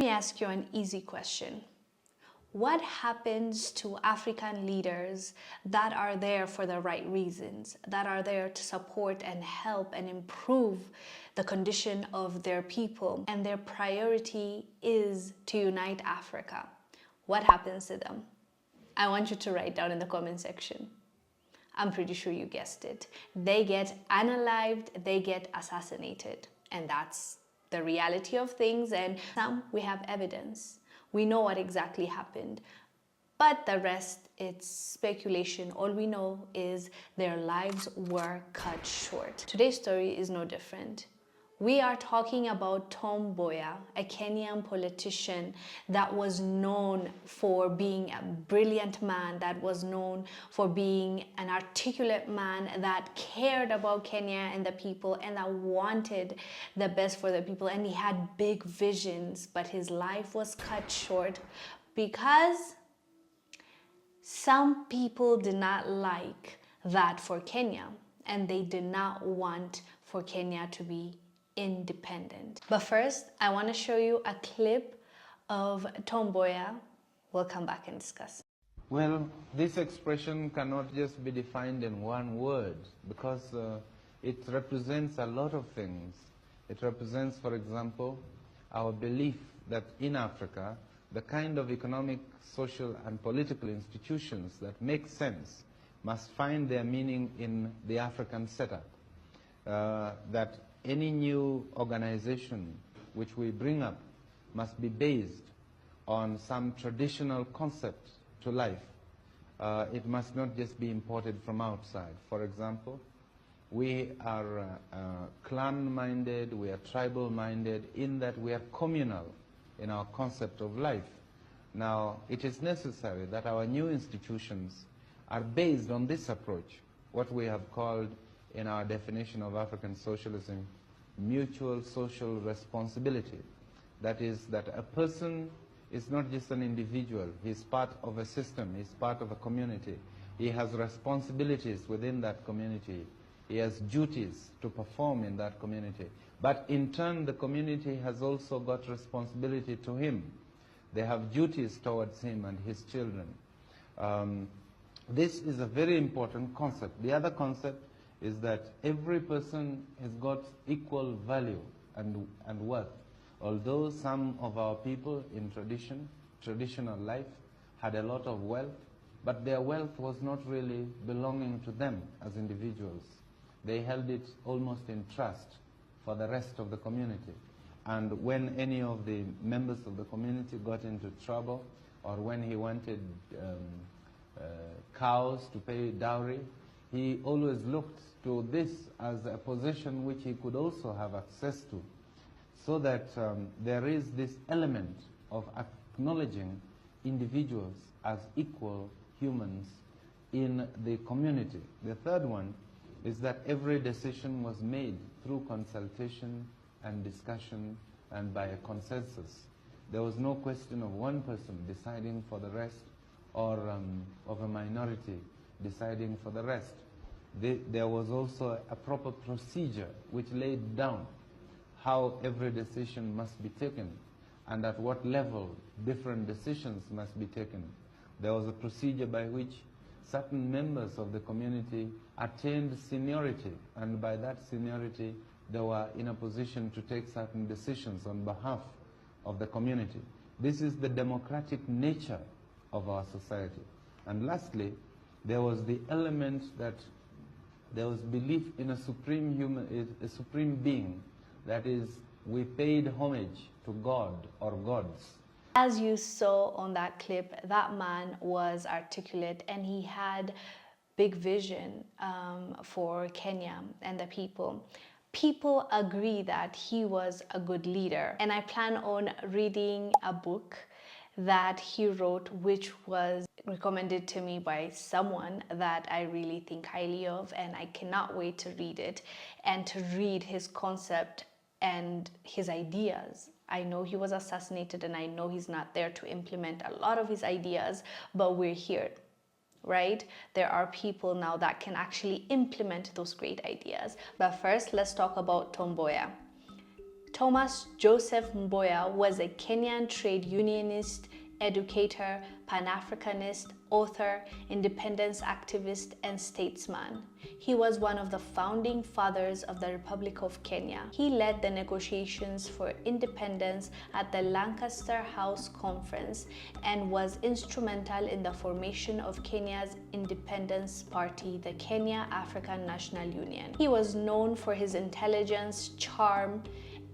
Let me ask you an easy question. What happens to African leaders that are there for the right reasons, that are there to support and help and improve the condition of their people, and their priority is to unite Africa? What happens to them? I want you to write down in the comment section. I'm pretty sure you guessed it. They get unalived, they get assassinated. And that's the reality of things. And some, we have evidence. We know what exactly happened. But the rest, it's speculation. All we know is their lives were cut short. Today's story is no different. We are talking about Tom Mboya, a Kenyan politician that was known for being a brilliant man, that was known for being an articulate man that cared about Kenya and the people and that wanted the best for the people. And he had big visions, but his life was cut short because some people did not like that for Kenya, and they did not want for Kenya to be independent. But first, I want to show you a clip of Tom Mboya. We'll come back and discuss. Well, this expression cannot just be defined in one word because it represents a lot of things. It represents, for example, our belief that in Africa, the kind of economic, social, and political institutions that make sense must find their meaning in the African setup. That any new organization which we bring up must be based on some traditional concept to life. It must not just be imported from outside. For example, we are clan-minded, we are tribal-minded in that we are communal in our concept of life. Now, it is necessary that our new institutions are based on this approach, what we have called in our definition of African socialism, mutual social responsibility. That is, that a person is not just an individual, he's part of a system, he's part of a community. He has responsibilities within that community. He has duties to perform in that community. But in turn, the community has also got responsibility to him. They have duties towards him and his children. This is a very important concept. The other concept is that every person has got equal value and worth. Although some of our people in traditional life had a lot of wealth, but their wealth was not really belonging to them as individuals. They held it almost in trust for the rest of the community. And when any of the members of the community got into trouble, or when he wanted cows to pay dowry, he always looked to this as a possession which he could also have access to, so that there is this element of acknowledging individuals as equal humans in the community. The third one is that every decision was made through consultation and discussion and by a consensus. There was no question of one person deciding for the rest or of a minority deciding for the rest. There was also a proper procedure which laid down how every decision must be taken and at what level different decisions must be taken. There was a procedure by which certain members of the community attained seniority, and by that seniority they were in a position to take certain decisions on behalf of the community. This is the democratic nature of our society. And lastly, there was the element that there was belief in a supreme being. That is, we paid homage to God or gods. As you saw on that clip, that man was articulate and he had big vision for Kenya and the people. People agree that he was a good leader, and I plan on reading a book that he wrote, which was recommended to me by someone that I really think highly of, and I cannot wait to read it and to read his concept and his ideas. I know he was assassinated and I know he's not there to implement a lot of his ideas, but we're here, right? There are people now that can actually implement those great ideas. But first, let's talk about Tom Mboya. Thomas Joseph Mboya was a Kenyan trade unionist, educator, Pan-Africanist, author, independence activist, and statesman. He was one of the founding fathers of the Republic of Kenya. He led the negotiations for independence at the Lancaster House Conference and was instrumental in the formation of Kenya's independence party, the Kenya African National Union. He was known for his intelligence, charm,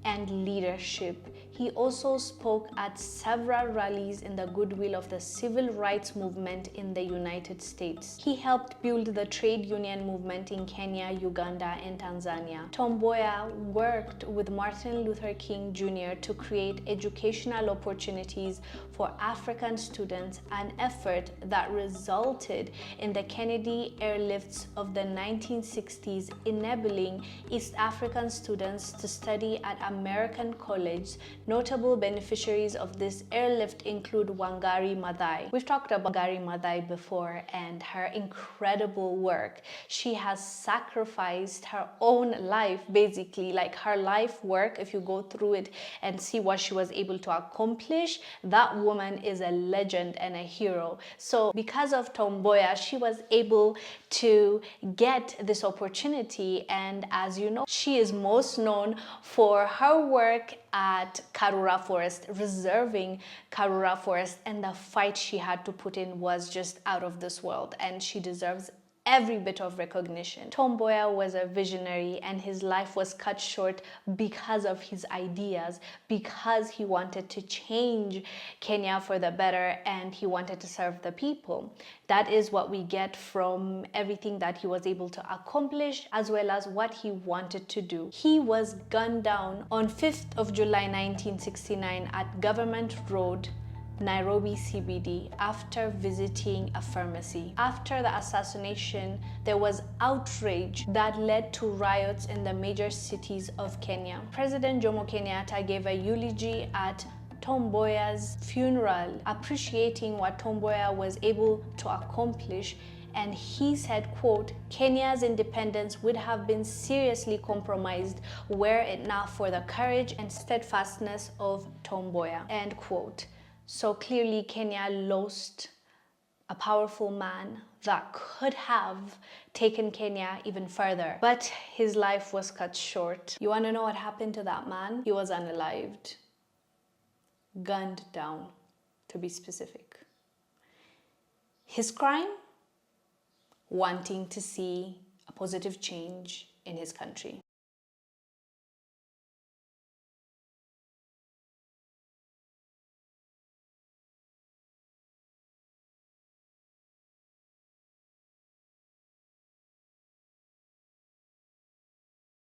and leadership. He also spoke at several rallies in the goodwill of the civil rights movement in the United States. He helped build the trade union movement in Kenya, Uganda, and Tanzania. Tom Mboya worked with Martin Luther King Jr. to create educational opportunities for African students, an effort that resulted in the Kennedy airlifts of the 1960s, enabling East African students to study at American colleges. Notable beneficiaries of this airlift include Wangari Maathai. We've talked about Wangari Maathai before and her incredible work. She has sacrificed her own life, basically, like her life work. If you go through it and see what she was able to accomplish, that woman is a legend and a hero. So because of Tom Mboya, she was able to get this opportunity, and as you know, she is most known for her work at Karura Forest, reserving Karura Forest, and the fight she had to put in was just out of this world, and she deserves every bit of recognition. Tom Mboya was a visionary, and his life was cut short because of his ideas, because he wanted to change Kenya for the better and he wanted to serve the people. That is what we get from everything that he was able to accomplish, as well as what he wanted to do. He was gunned down on 5th of July 1969 at Government Road, Nairobi CBD, after visiting a pharmacy. After the assassination, there was outrage that led to riots in the major cities of Kenya. President Jomo Kenyatta gave a eulogy at Tom Mboya's funeral, appreciating what Tom Mboya was able to accomplish, and he said, quote, "Kenya's independence would have been seriously compromised were it not for the courage and steadfastness of Tom Mboya," end quote. So clearly Kenya lost a powerful man that could have taken Kenya even further, but his life was cut short. You want to know what happened to that man? He was unalived, gunned down, to be specific. His crime? Wanting to see a positive change in his country.